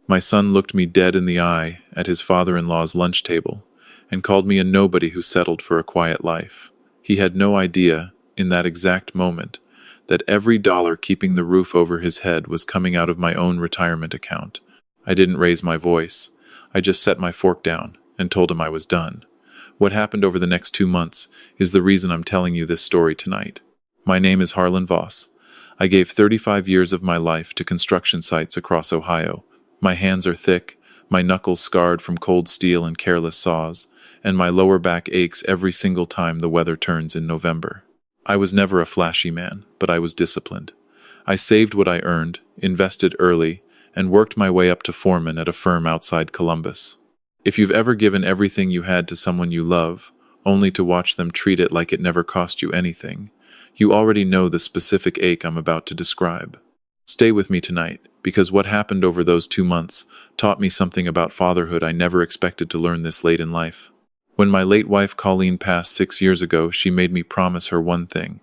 My son looked me dead in the eye at his father-in-law's lunch table and called me a nobody who settled for a quiet life. He had no idea, in that exact moment, that every dollar keeping the roof over his head was coming out of my own retirement account. I didn't raise my voice. I just set my fork down and told him I was done. What happened over the next 2 months is the reason I'm telling you this story tonight. My name is Harlan Voss. I gave 35 years of my life to construction sites across Ohio. My hands are thick, my knuckles scarred from cold steel and careless saws, and my lower back aches every single time the weather turns in November. I was never a flashy man, but I was disciplined. I saved what I earned, invested early, and worked my way up to foreman at a firm outside Columbus. If you've ever given everything you had to someone you love, only to watch them treat it like it never cost you anything, you already know the specific ache I'm about to describe. Stay with me tonight, because what happened over those 2 months taught me something about fatherhood I never expected to learn this late in life. When my late wife Colleen passed 6 years ago, she made me promise her one thing.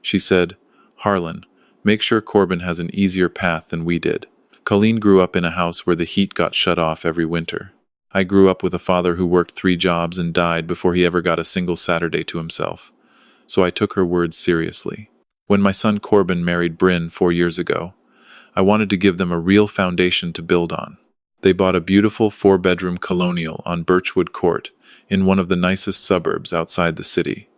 She said, "Harlan, make sure Corbin has an easier path than we did." Colleen grew up in a house where the heat got shut off every winter. I grew up with a father who worked 3 jobs and died before he ever got a single Saturday to himself. So I took her words seriously. When my son Corbin married Bryn 4 years ago, I wanted to give them a real foundation to build on. They bought a beautiful 4-bedroom colonial on Birchwood Court in one of the nicest suburbs outside the city.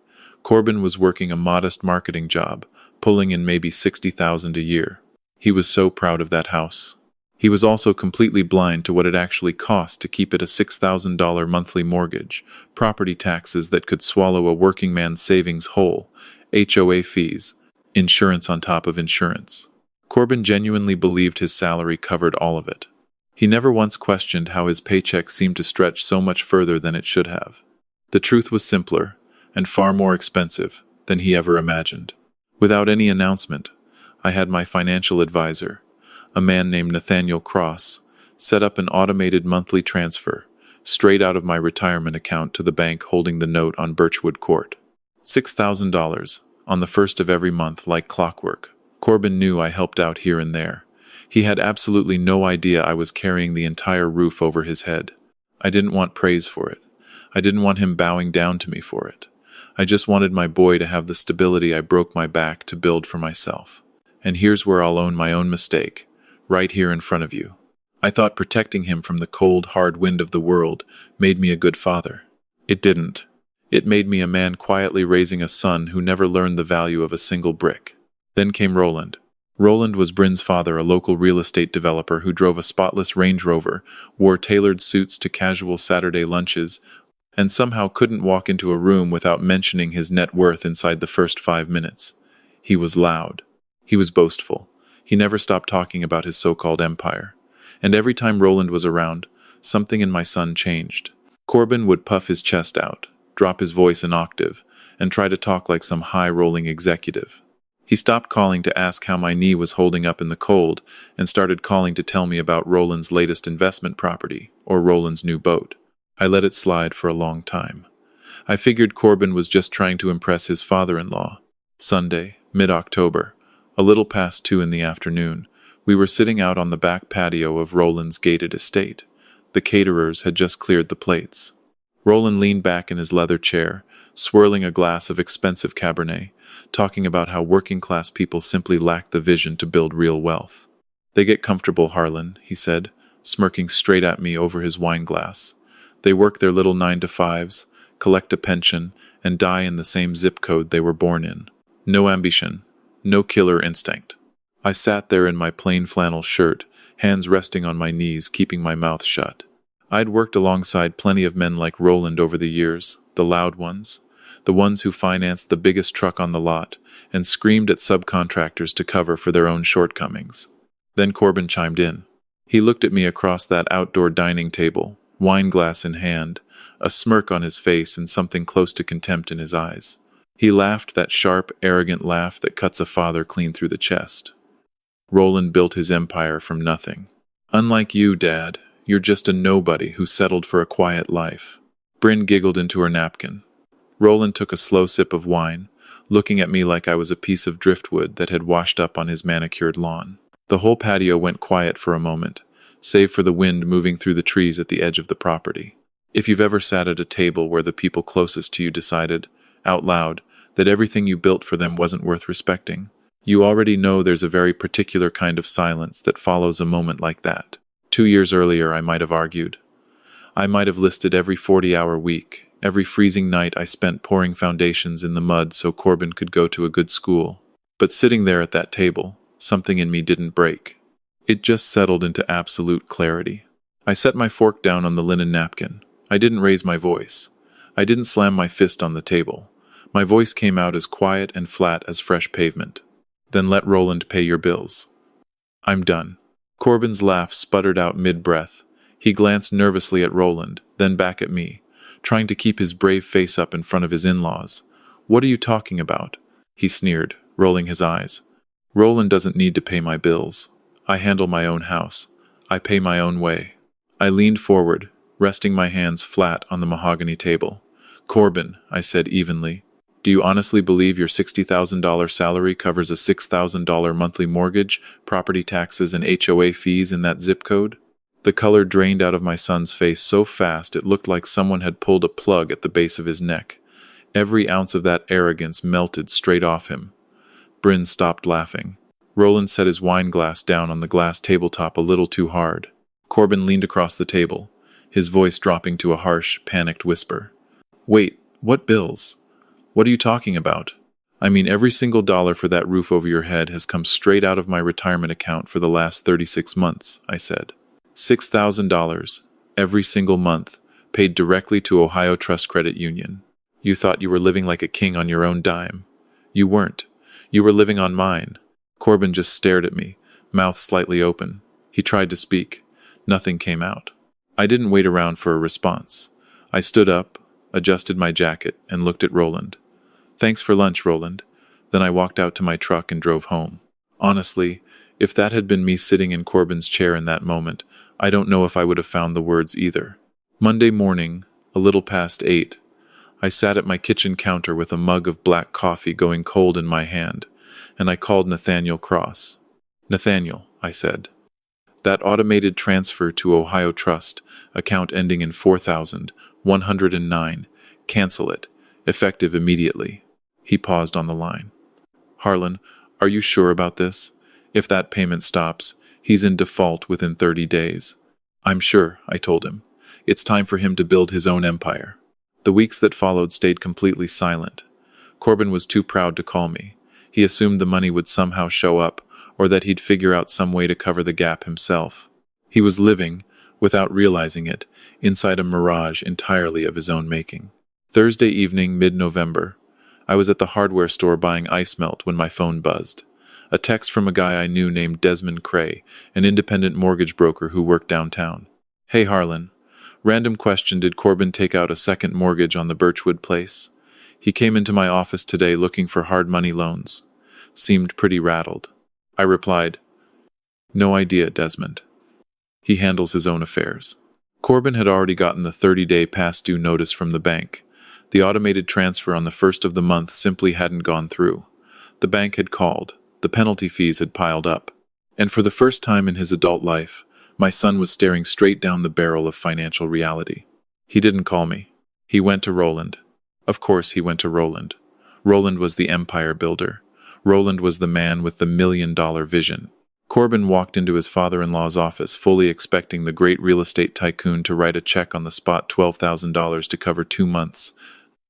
Corbin was working a modest marketing job, pulling in maybe $60,000 a year. He was so proud of that house. He was also completely blind to what it actually cost to keep it a $6,000 monthly mortgage, property taxes that could swallow a working man's savings whole, HOA fees, insurance on top of insurance. Corbin genuinely believed his salary covered all of it. He never once questioned how his paycheck seemed to stretch so much further than it should have. The truth was simpler, and far more expensive, than he ever imagined. Without any announcement, I had my financial advisor, a man named Nathaniel Cross, set up an automated monthly transfer, straight out of my retirement account to the bank holding the note on Birchwood Court. $6,000, on the first of every month like clockwork. Corbin knew I helped out here and there. He had absolutely no idea I was carrying the entire roof over his head. I didn't want praise for it. I didn't want him bowing down to me for it. I just wanted my boy to have the stability I broke my back to build for myself. And here's where I'll own my own mistake, right here in front of you. I thought protecting him from the cold, hard wind of the world made me a good father. It didn't. It made me a man quietly raising a son who never learned the value of a single brick. Then came Roland. Roland was Bryn's father, a local real estate developer who drove a spotless Range Rover, wore tailored suits to casual Saturday lunches, and somehow couldn't walk into a room without mentioning his net worth inside the first 5 minutes. He was loud. He was boastful. He never stopped talking about his so-called empire. And every time Roland was around, something in my son changed. Corbin would puff his chest out, drop his voice an octave, and try to talk like some high-rolling executive. He stopped calling to ask how my knee was holding up in the cold and started calling to tell me about Roland's latest investment property, or Roland's new boat. I let it slide for a long time. I figured Corbin was just trying to impress his father-in-law. Sunday, mid-October, a little past 2 in the afternoon, we were sitting out on the back patio of Roland's gated estate. The caterers had just cleared the plates. Roland leaned back in his leather chair, swirling a glass of expensive Cabernet, talking about how working-class people simply lack the vision to build real wealth. "They get comfortable, Harlan," he said, smirking straight at me over his wine glass. "They work their little 9-to-5s, collect a pension, and die in the same zip code they were born in. No ambition, no killer instinct." I sat there in my plain flannel shirt, hands resting on my knees, keeping my mouth shut. I'd worked alongside plenty of men like Roland over the years, the loud ones, the ones who financed the biggest truck on the lot and screamed at subcontractors to cover for their own shortcomings. Then Corbin chimed in. He looked at me across that outdoor dining table, wine glass in hand, a smirk on his face and something close to contempt in his eyes. He laughed that sharp, arrogant laugh that cuts a father clean through the chest. "Roland built his empire from nothing. Unlike you, Dad, you're just a nobody who settled for a quiet life." Bryn giggled into her napkin. Roland took a slow sip of wine, looking at me like I was a piece of driftwood that had washed up on his manicured lawn. The whole patio went quiet for a moment, save for the wind moving through the trees at the edge of the property. If you've ever sat at a table where the people closest to you decided, out loud, that everything you built for them wasn't worth respecting, you already know there's a very particular kind of silence that follows a moment like that. 2 years earlier, I might have argued. I might have listed every 40-hour week, every freezing night I spent pouring foundations in the mud so Corbin could go to a good school. But sitting there at that table, something in me didn't break. It just settled into absolute clarity. I set my fork down on the linen napkin. I didn't raise my voice. I didn't slam my fist on the table. My voice came out as quiet and flat as fresh pavement. Then let Roland pay your bills. I'm done. Corbin's laugh sputtered out mid-breath. He glanced nervously at Roland, then back at me, trying to keep his brave face up in front of his in-laws. What are you talking about? He sneered, rolling his eyes. Roland doesn't need to pay my bills. I handle my own house. I pay my own way. I leaned forward, resting my hands flat on the mahogany table. Corbin, I said evenly, do you honestly believe your $60,000 salary covers a $6,000 monthly mortgage, property taxes, and HOA fees in that zip code? The color drained out of my son's face so fast it looked like someone had pulled a plug at the base of his neck. Every ounce of that arrogance melted straight off him. Bryn stopped laughing. Roland set his wine glass down on the glass tabletop a little too hard. Corbin leaned across the table, his voice dropping to a harsh, panicked whisper. Wait, what bills? What are you talking about? I mean, every single dollar for that roof over your head has come straight out of my retirement account for the last 36 months, I said. $6,000, every single month, paid directly to Ohio Trust Credit Union. You thought you were living like a king on your own dime. You weren't. You were living on mine. Corbin just stared at me, mouth slightly open. He tried to speak. Nothing came out. I didn't wait around for a response. I stood up, adjusted my jacket, and looked at Roland. Thanks for lunch, Roland. Then I walked out to my truck and drove home. Honestly, if that had been me sitting in Corbin's chair in that moment, I don't know if I would have found the words either. Monday morning, a little past 8, I sat at my kitchen counter with a mug of black coffee going cold in my hand, and I called Nathaniel Cross. Nathaniel, I said. That automated transfer to Ohio Trust, account ending in 4,109, cancel it, effective immediately. He paused on the line. Harlan, are you sure about this? If that payment stops, he's in default within 30 days. I'm sure, I told him. It's time for him to build his own empire. The weeks that followed stayed completely silent. Corbin was too proud to call me. He assumed the money would somehow show up, or that he'd figure out some way to cover the gap himself. He was living, without realizing it, inside a mirage entirely of his own making. Thursday evening, mid-November, I was at the hardware store buying ice melt when my phone buzzed. A text from a guy I knew named Desmond Cray, an independent mortgage broker who worked downtown. Hey Harlan. Random question, did Corbin take out a second mortgage on the Birchwood place? He came into my office today looking for hard money loans. Seemed pretty rattled. I replied, No idea, Desmond. He handles his own affairs. Corbin had already gotten the 30-day past due notice from the bank. The automated transfer on the first of the month simply hadn't gone through. The bank had called. The penalty fees had piled up. And for the first time in his adult life, my son was staring straight down the barrel of financial reality. He didn't call me. He went to Roland. Of course he went to Roland. Roland was the empire builder. Roland was the man with the $1,000,000 vision. Corbin walked into his father-in-law's office, fully expecting the great real estate tycoon to write a check on the spot, $12,000 to cover 2 months,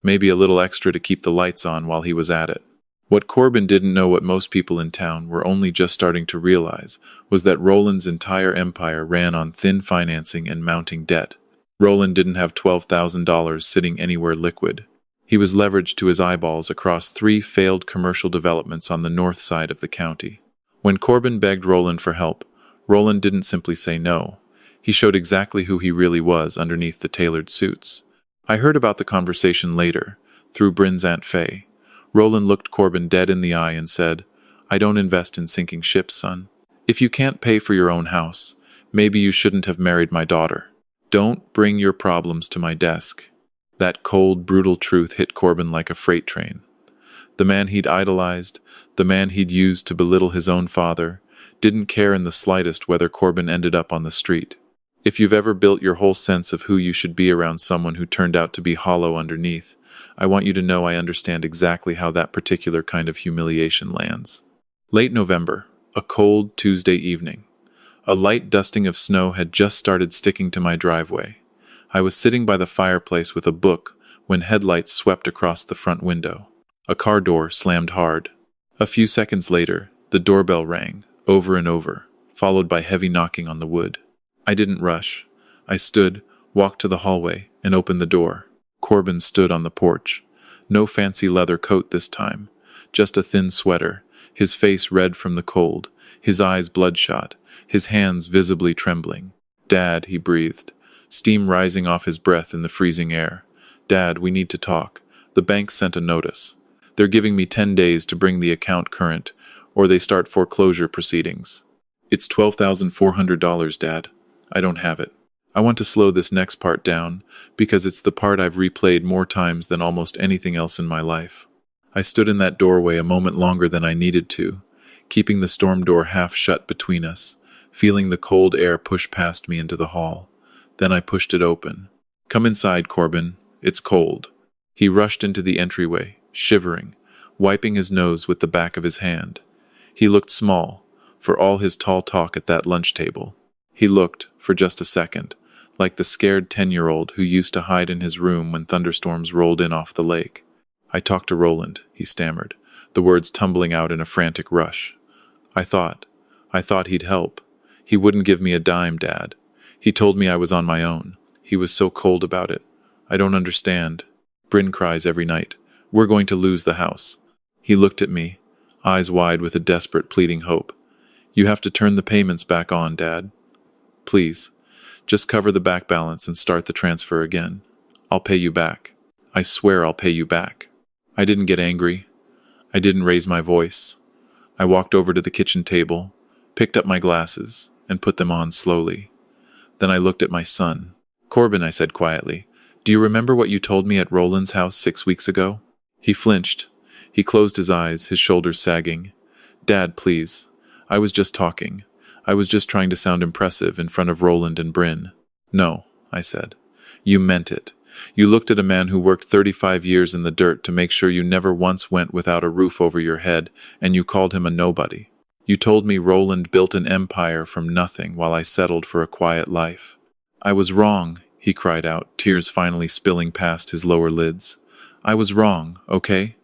maybe a little extra to keep the lights on while he was at it. What Corbin didn't know, what most people in town were only just starting to realize, was that Roland's entire empire ran on thin financing and mounting debt. Roland didn't have $12,000 sitting anywhere liquid. He was leveraged to his eyeballs across 3 failed commercial developments on the north side of the county. When Corbin begged Roland for help, Roland didn't simply say no. He showed exactly who he really was underneath the tailored suits. I heard about the conversation later, through Bryn's Aunt Faye. Roland looked Corbin dead in the eye and said, I don't invest in sinking ships, son. If you can't pay for your own house, maybe you shouldn't have married my daughter. Don't bring your problems to my desk. That cold, brutal truth hit Corbin like a freight train. The man he'd idolized, the man he'd used to belittle his own father, Didn't care in the slightest whether Corbin ended up on the street. If you've ever built your whole sense of who you should be around someone who turned out to be hollow underneath, I want you to know I understand exactly how that particular kind of humiliation lands. Late November, a cold Tuesday evening. A light dusting of snow had just started sticking to my driveway. I was sitting by the fireplace with a book when headlights swept across the front window. A car door slammed hard. A few seconds later, the doorbell rang, over and over, followed by heavy knocking on the wood. I didn't rush. I stood, walked to the hallway, and opened the door. Corbin stood on the porch. No fancy leather coat this time, just a thin sweater, his face red from the cold, his eyes bloodshot, his hands visibly trembling. "Dad," he breathed, steam rising off his breath in the freezing air. "Dad, we need to talk. The bank sent a notice. They're giving me 10 days to bring the account current, or they start foreclosure proceedings. It's $12,400, Dad. I don't have it. I want to slow this next part down, because it's the part I've replayed more times than almost anything else in my life." I stood in that doorway a moment longer than I needed to, keeping the storm door half shut between us, feeling the cold air push past me into the hall. Then I pushed it open. "Come inside, Corbin. It's cold." He rushed into the entryway, shivering, wiping his nose with the back of his hand. He looked small, for all his tall talk at that lunch table. He looked, for just a second, like the scared 10-year-old who used to hide in his room when thunderstorms rolled in off the lake. "I talked to Roland," he stammered, the words tumbling out in a frantic rush. I thought he'd help. He wouldn't give me a dime, Dad. He told me I was on my own. He was so cold about it. I don't understand. Bryn cries every night. We're going to lose the house." He looked at me, eyes wide with a desperate pleading hope. "You have to turn the payments back on, Dad. Please, just cover the back balance and start the transfer again. I'll pay you back. I swear I'll pay you back." I didn't get angry. I didn't raise my voice. I walked over to the kitchen table, picked up my glasses, and put them on slowly. Then I looked at my son. "Corbin," I said quietly, "do you remember what you told me at Roland's house 6 weeks ago?" He flinched. He closed his eyes, his shoulders sagging. "Dad, please. I was just talking. I was just trying to sound impressive in front of Roland and Bryn." "No," I said. "You meant it. You looked at a man who worked 35 years in the dirt to make sure you never once went without a roof over your head, and you called him a nobody. You told me Roland built an empire from nothing while I settled for a quiet life." "I was wrong," he cried out, tears finally spilling past his lower lids. "I was wrong, okay?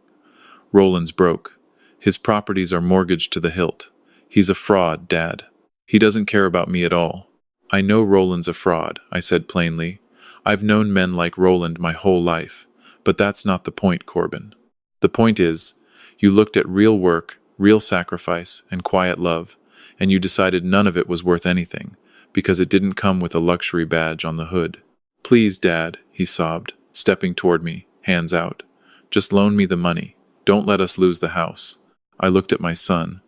Roland's broke. His properties are mortgaged to the hilt. He's a fraud, Dad. He doesn't care about me at all." "I know Roland's a fraud," I said plainly. "I've known men like Roland my whole life. But that's not the point, Corbin. The point is, you looked at real work, real sacrifice, and quiet love, and you decided none of it was worth anything, because it didn't come with a luxury badge on the hood." "Please, Dad," he sobbed, stepping toward me, hands out. "Just loan me the money. Don't let us lose the house." I looked at my son.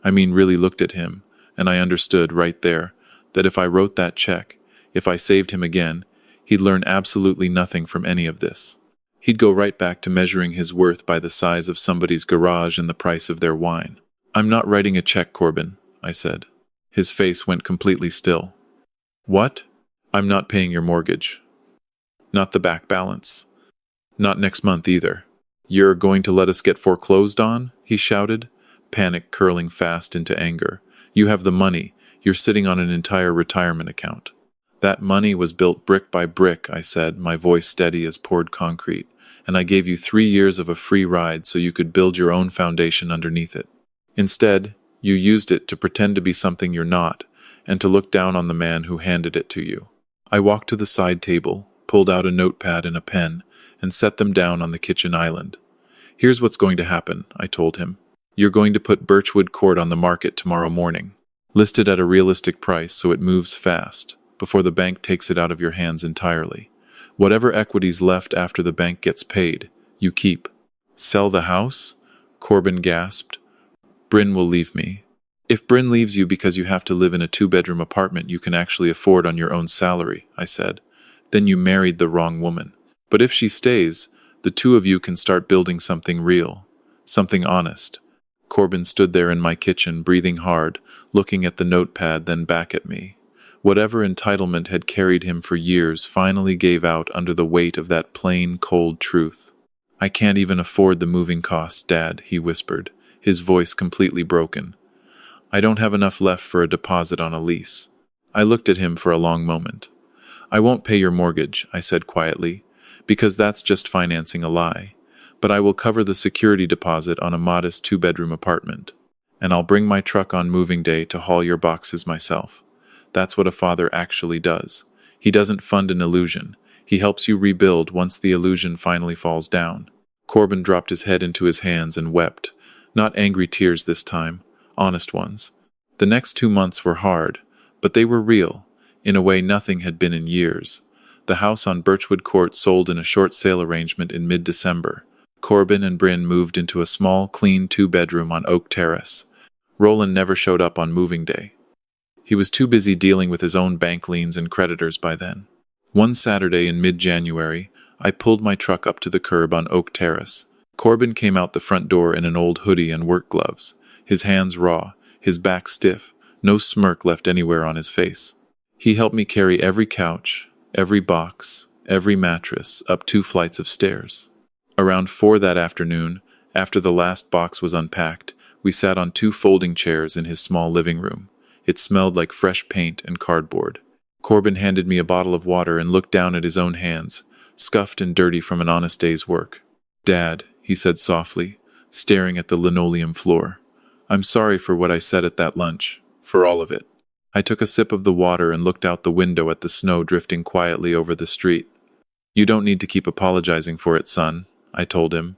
Really looked at him, and I understood right there that if I wrote that check, if I saved him again, he'd learn absolutely nothing from any of this. He'd go right back to measuring his worth by the size of somebody's garage and the price of their wine. "I'm not writing a check, Corbin," I said. His face went completely still. "What?" "I'm not paying your mortgage. Not the back balance. Not next month either." "You're going to let us get foreclosed on?" he shouted, panic curling fast into anger. "You have the money. You're sitting on an entire retirement account." "That money was built brick by brick," I said, my voice steady as poured concrete, "and I gave you 3 years of a free ride so you could build your own foundation underneath it. Instead, you used it to pretend to be something you're not, and to look down on the man who handed it to you." I walked to the side table, pulled out a notepad and a pen, and set them down on the kitchen island. "Here's what's going to happen," I told him. "You're going to put Birchwood Court on the market tomorrow morning. List it at a realistic price so it moves fast, before the bank takes it out of your hands entirely. Whatever equity's left after the bank gets paid, you keep." "Sell the house?" Corbin gasped. "Bryn will leave me." "If Bryn leaves you because you have to live in a 2-bedroom apartment you can actually afford on your own salary," I said, "then you married the wrong woman. But if she stays, the two of you can start building something real, something honest." Corbin stood there in my kitchen, breathing hard, looking at the notepad, then back at me. Whatever entitlement had carried him for years finally gave out under the weight of that plain, cold truth. "I can't even afford the moving costs, Dad," he whispered, his voice completely broken. "I don't have enough left for a deposit on a lease." I looked at him for a long moment. "I won't pay your mortgage," I said quietly, "because that's just financing a lie. But I will cover the security deposit on a modest 2-bedroom apartment. And I'll bring my truck on moving day to haul your boxes myself." That's what a father actually does. He doesn't fund an illusion. He helps you rebuild once the illusion finally falls down. Corbin dropped his head into his hands and wept. Not angry tears this time, honest ones. The next 2 months were hard, but they were real, in a way nothing had been in years. The house on Birchwood Court sold in a short sale arrangement in mid-December. Corbin and Bryn moved into a small, clean 2-bedroom on Oak Terrace. Roland never showed up on moving day. He was too busy dealing with his own bank liens and creditors by then. One Saturday in mid-January, I pulled my truck up to the curb on Oak Terrace. Corbin came out the front door in an old hoodie and work gloves, his hands raw, his back stiff, no smirk left anywhere on his face. He helped me carry every couch, every box, every mattress up 2 flights of stairs. Around 4 that afternoon, after the last box was unpacked, we sat on 2 folding chairs in his small living room. It smelled like fresh paint and cardboard. Corbin handed me a bottle of water and looked down at his own hands, scuffed and dirty from an honest day's work. "Dad," he said softly, staring at the linoleum floor, "I'm sorry for what I said at that lunch, for all of it." I took a sip of the water and looked out the window at the snow drifting quietly over the street. "You don't need to keep apologizing for it, son," I told him.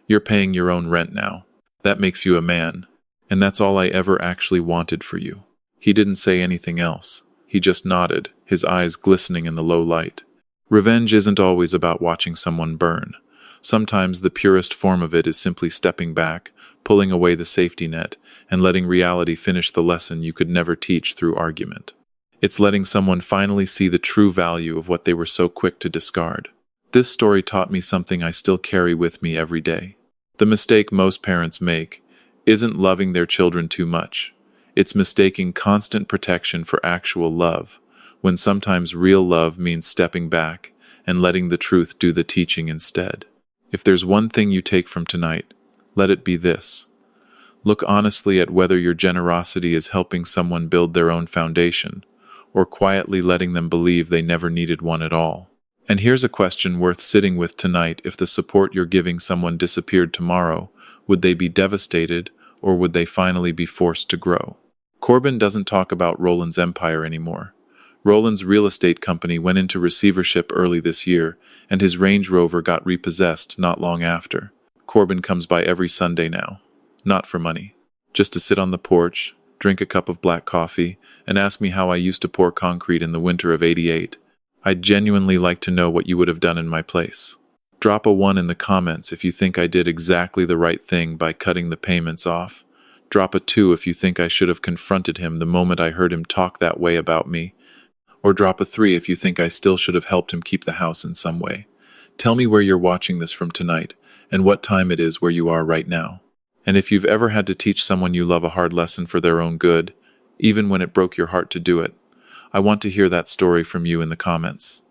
"You're paying your own rent now. That makes you a man, and that's all I ever actually wanted for you." He didn't say anything else. He just nodded, his eyes glistening in the low light. Revenge isn't always about watching someone burn. Sometimes the purest form of it is simply stepping back, pulling away the safety net, and letting reality finish the lesson you could never teach through argument. It's letting someone finally see the true value of what they were so quick to discard. This story taught me something I still carry with me every day. The mistake most parents make isn't loving their children too much. It's mistaking constant protection for actual love, when sometimes real love means stepping back and letting the truth do the teaching instead. If there's one thing you take from tonight, let it be this. Look honestly at whether your generosity is helping someone build their own foundation, or quietly letting them believe they never needed one at all. And here's a question worth sitting with tonight. If the support you're giving someone disappeared tomorrow, would they be devastated, or would they finally be forced to grow? Corbin doesn't talk about Roland's empire anymore. Roland's real estate company went into receivership early this year, and his Range Rover got repossessed not long after. Corbin comes by every Sunday now. Not for money. Just to sit on the porch, drink a cup of black coffee, and ask me how I used to pour concrete in the winter of '88. I'd genuinely like to know what you would have done in my place. Drop a 1 in the comments if you think I did exactly the right thing by cutting the payments off. Drop a 2 if you think I should have confronted him the moment I heard him talk that way about me. Or drop a 3 if you think I still should have helped him keep the house in some way. Tell me where you're watching this from tonight, and what time it is where you are right now. And if you've ever had to teach someone you love a hard lesson for their own good, even when it broke your heart to do it, I want to hear that story from you in the comments.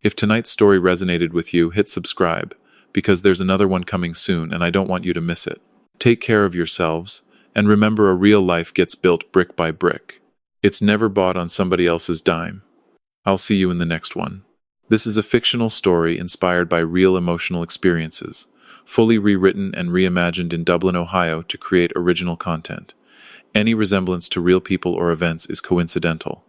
If tonight's story resonated with you, hit subscribe, because there's another one coming soon and I don't want you to miss it. Take care of yourselves, and remember, a real life gets built brick by brick. It's never bought on somebody else's dime. I'll see you in the next one. This is a fictional story inspired by real emotional experiences, fully rewritten and reimagined in Dublin, Ohio to create original content. Any resemblance to real people or events is coincidental.